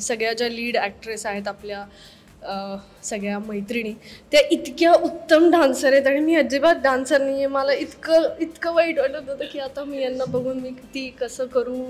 सगळ्या ज्या lead actress आहेत आपल्या सगळ्या मैत्रिणी त्या इतक्या उत्तम डान्सर आहेत आणि मी अजिबात डान्सर नाही आहे. मला इतकं वाईट वाटत होतं की आता मी यांना बघून मी किती कसं करू.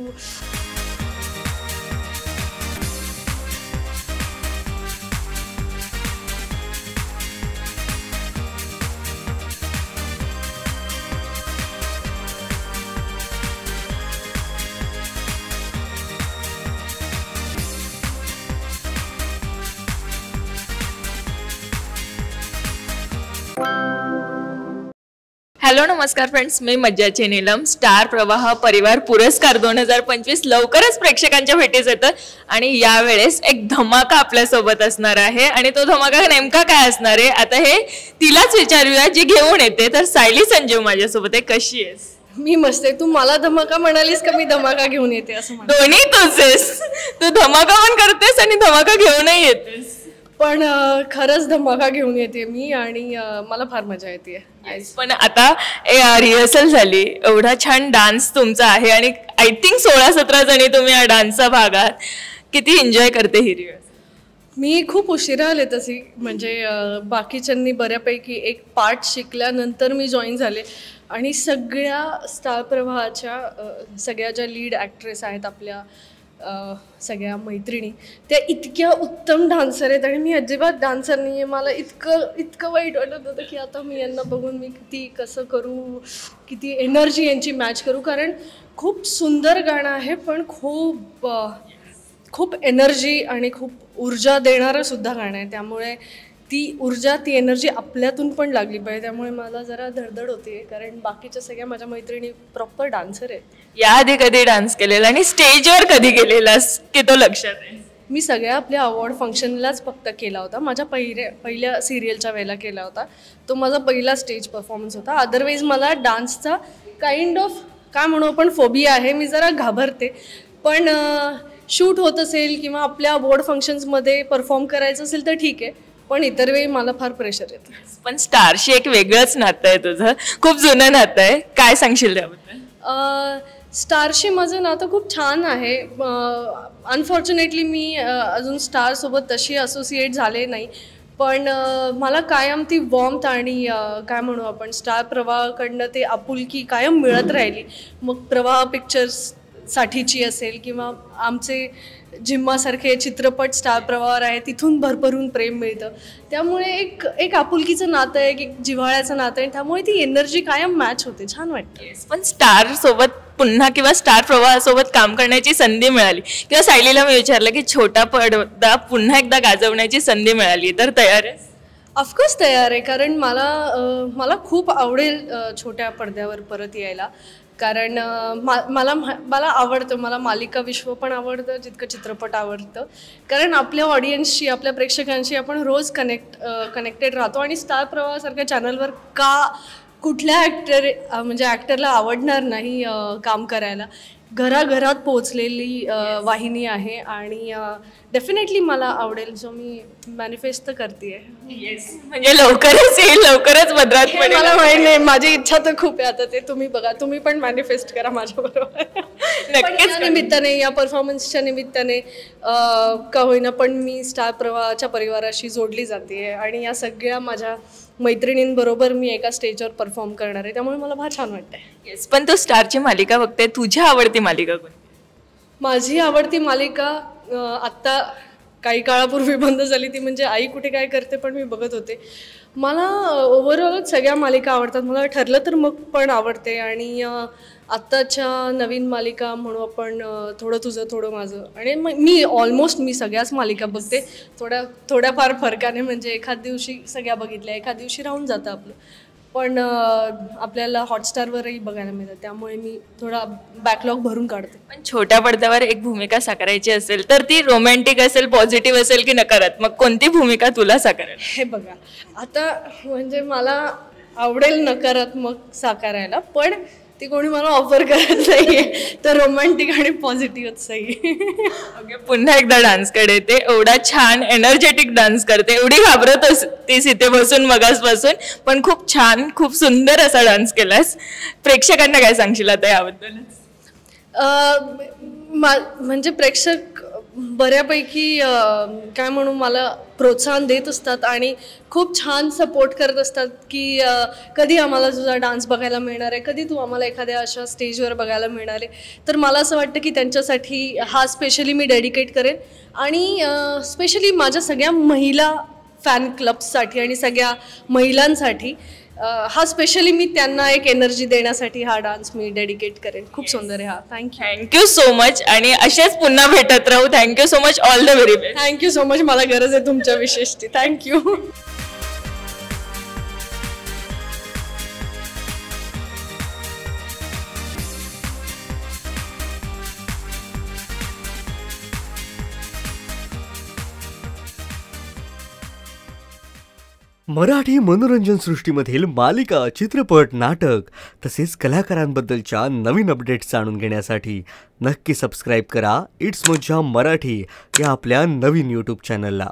हॅलो नमस्कार फ्रेंड्स, मी मज्जाची नीलम. स्टार प्रवाह परिवार पुरस्कार 2025 लवकरच प्रेक्षकांच्या भेटीस येतं आणि यावेळेस एक धमाका आपल्यासोबत असणार आहे. आणि तो धमाका नेमका काय असणार आहे आता हे तिलाच विचारूया जी घेऊन येते. तर सायली संजीव माझ्यासोबत आहे. कशी आहेस? मी मस्त आहे. तू मला धमाका म्हणालीस का मी धमाका घेऊन येते असं म्हण? दोन्ही तूच आहेस. तू धमाका पण करतेस आणि धमाका घेऊनही येतेस. पण खरंच धमाका घेऊन येते मी आणि मला फार मजा येते. पण आता रिहर्सल झाली, एवढा छान डान्स तुमचा आहे आणि आय थिंक 16-17 जणी तुम्ही या डान्सचा भाग आहात. किती एन्जॉय करते ही रिहर्सल? मी खूप उशिरा आले तशी, म्हणजे बाकीच्यांनी बऱ्यापैकी एक पार्ट शिकल्यानंतर मी जॉईन झाले आणि सगळ्या स्टार प्रवाहाच्या सगळ्या ज्या लीड ॲक्ट्रेस आहेत आपल्या सगळ्या मैत्रिणी त्या इतक्या उत्तम डान्सर आहेत आणि मी अजिबात डान्सर नाही आहे. मला इतकं वाईट वाटत होतं की आता मी यांना बघून मी किती कसं करू, किती एनर्जी यांची मॅच करू. कारण खूप सुंदर गाणं आहे पण खूप एनर्जी आणि खूप ऊर्जा देणारं सुद्धा गाणं आहे. त्यामुळे ती ऊर्जा ती एनर्जी आपल्यातून पण लागली पाहिजे. त्यामुळे मला जरा धडधड होते कारण बाकीच्या सगळ्या माझ्या मैत्रिणी प्रॉपर डान्सर आहेत. याआधी कधी डान्स केलेला आणि स्टेजवर कधी गेलेलास की तो लक्षात आहे? मी सगळ्या आपल्या अवॉर्ड फंक्शनलाच फक्त केला होता. माझ्या पहिल्या सिरियलच्या वेळेला केला होता. तो माझा पहिला स्टेज परफॉर्मन्स होता. अदरवाईज मला डान्सचा काइंड ऑफ काय म्हणू आपण फोबिया आहे. मी जरा घाबरते. पण शूट होत असेल किंवा आपल्या अवॉर्ड फंक्शन्समध्ये परफॉर्म करायचं असेल तर ठीक आहे, पण इतर वेळी मला फार प्रेशर येतं. पण स्टारशी एक वेगळंच नातं आहे तुझं, खूप जुनं नातं आहे. काय सांगशील त्याबद्दल? स्टारशी माझं नातं खूप छान आहे. अनफॉर्च्युनेटली मी अजून स्टारसोबत तशी असोसिएट झाले नाही. पण मला कायम ती वॉर्मथ आणि काय म्हणू आपण स्टार प्रवाहाकडनं ते आपुलकी कायम मिळत राहिली. मग प्रवाह पिक्चर्ससाठीची असेल किंवा आमचे जिम्मासारखे चित्रपट स्टार प्रवाहावर आहे तिथून भरभरून प्रेम मिळतं. त्यामुळे एक आपुलकीचं नातं आहे, एक जिव्हाळ्याचं नातं आहे. त्यामुळे ती एनर्जी कायम मॅच होते, छान वाटते. पण स्टार सोबत पुन्हा किंवा स्टार प्रवाहासोबत काम करण्याची संधी मिळाली किंवा सायलीला मी विचारलं की छोटा पडदा पुन्हा एकदा गाजवण्याची संधी मिळाली तर तयार आहे? ऑफकोर्स तयार आहे. कारण मला खूप आवडेल छोट्या पडद्यावर परत यायला. कारण मला आवडतं, मला मालिका विश्व पण आवडतं जितकं चित्रपट आवडतं. कारण आपल्या ऑडियन्सशी आपल्या प्रेक्षकांशी आपण रोज कनेक्टेड राहतो आणि स्टार प्रवाहासारख्या चॅनलवर कुठल्या ॲक्टरला आवडणार नाही काम करायला. घराघरात पोहोचलेली वाहिनी आहे आणि डेफिनेटली मला आवडेल. जो मी मॅनिफेस्ट तर करते. म्हणजे लवकरच येईल, लवकरच भद्रात पडेल. मला माहिती नाही, माझी इच्छा तर खूप आहे. आता ते तुम्ही बघा, तुम्ही पण मॅनिफेस्ट करा माझ्याबरोबर. नक्कीच. या निमित्ताने, या परफॉर्मन्सच्या निमित्ताने का होईना पण मी स्टार प्रवाहाच्या परिवाराशी जोडली जाते आणि या सगळ्या माझ्या मैत्रिणींबरोबर मी एका स्टेजवर परफॉर्म करणार आहे. त्यामुळे मला फार छान वाटतंय. येस, पण तू स्टारची मालिका बघते, तुझी आवडती मालिका कोणती? माझी आवडती मालिका आत्ता काही काळापूर्वी बंद झाली ती म्हणजे आई कुठे काय करते, पण मी बघत होते. मला ओव्हरऑलच सगळ्या मालिका आवडतात. मला ठरलं तर मग पण आवडते आणि आत्ताच्या नवीन मालिका म्हणू आपण थोडं तुझं थोडं माझं. आणि मी सगळ्याच मालिका बघते थोड्याफार फरकाने. म्हणजे एखाद दिवशी सगळ्या बघितल्या, एखाद दिवशी राहून जातं आपलं. पण आपल्याला हॉटस्टारवरही बघायला मिळतं. त्यामुळे मी थोडा बॅकलॉग भरून काढते. पण छोट्या पडद्यावर एक भूमिका साकारायची असेल तर ती रोमॅन्टिक असेल, पॉझिटिव्ह असेल की नकारात्मक, कोणती भूमिका तुला साकारायला? हे बघा, आता म्हणजे मला आवडेल नकारात्मक साकारायला, पण ती कोणी मला ऑफर करत नाहीये. तर रोमॅन्टिक आणि पॉझिटिव्हच सही. ओके, पुन्हा एकदा डान्सकडे येते. एवढा छान एनर्जेटिक डान्स करते, एवढी घाबरत होतीस इथे बसून मगासपासून, पण खूप छान, खूप सुंदर असा डान्स केलास. प्रेक्षकांना काय सांगशील आता याबद्दल? म्हणजे प्रेक्षक बऱ्यापैकी काय म्हणू मला प्रोत्साहन देत असतात आणि खूप छान सपोर्ट करत असतात की कधी आम्हाला तुझा डान्स बघायला मिळणार आहे, कधी तू आम्हाला एखाद्या अशा स्टेजवर बघायला मिळणार आहे. तर मला असं वाटतं की त्यांच्यासाठी हा स्पेशली मी डेडिकेट करेन आणि स्पेशली माझ्या सगळ्या महिला फॅन क्लब्ससाठी आणि सगळ्या महिलांसाठी हा स्पेशली मी त्यांना एक एनर्जी देण्यासाठी हा डान्स मी डेडिकेट करेन. खूप सुंदर आहे हा. थँक्यू सो मच आणि असेच पुन्हा भेटत राहू. Thank you so much. All the very best. Thank you so much. मला गरज आहे तुमच्या विशेषची. थँक्यू. मराठी मनोरंजन सृष्टीमधील मालिका, चित्रपट, नाटक तसेच कलाकारांबद्दलच्या नवीन अपडेट्स जाणून घेण्यासाठी नक्की सबस्क्राईब करा इट्स मज्जा मराठी या आपल्या नवीन यूट्यूब चॅनलला.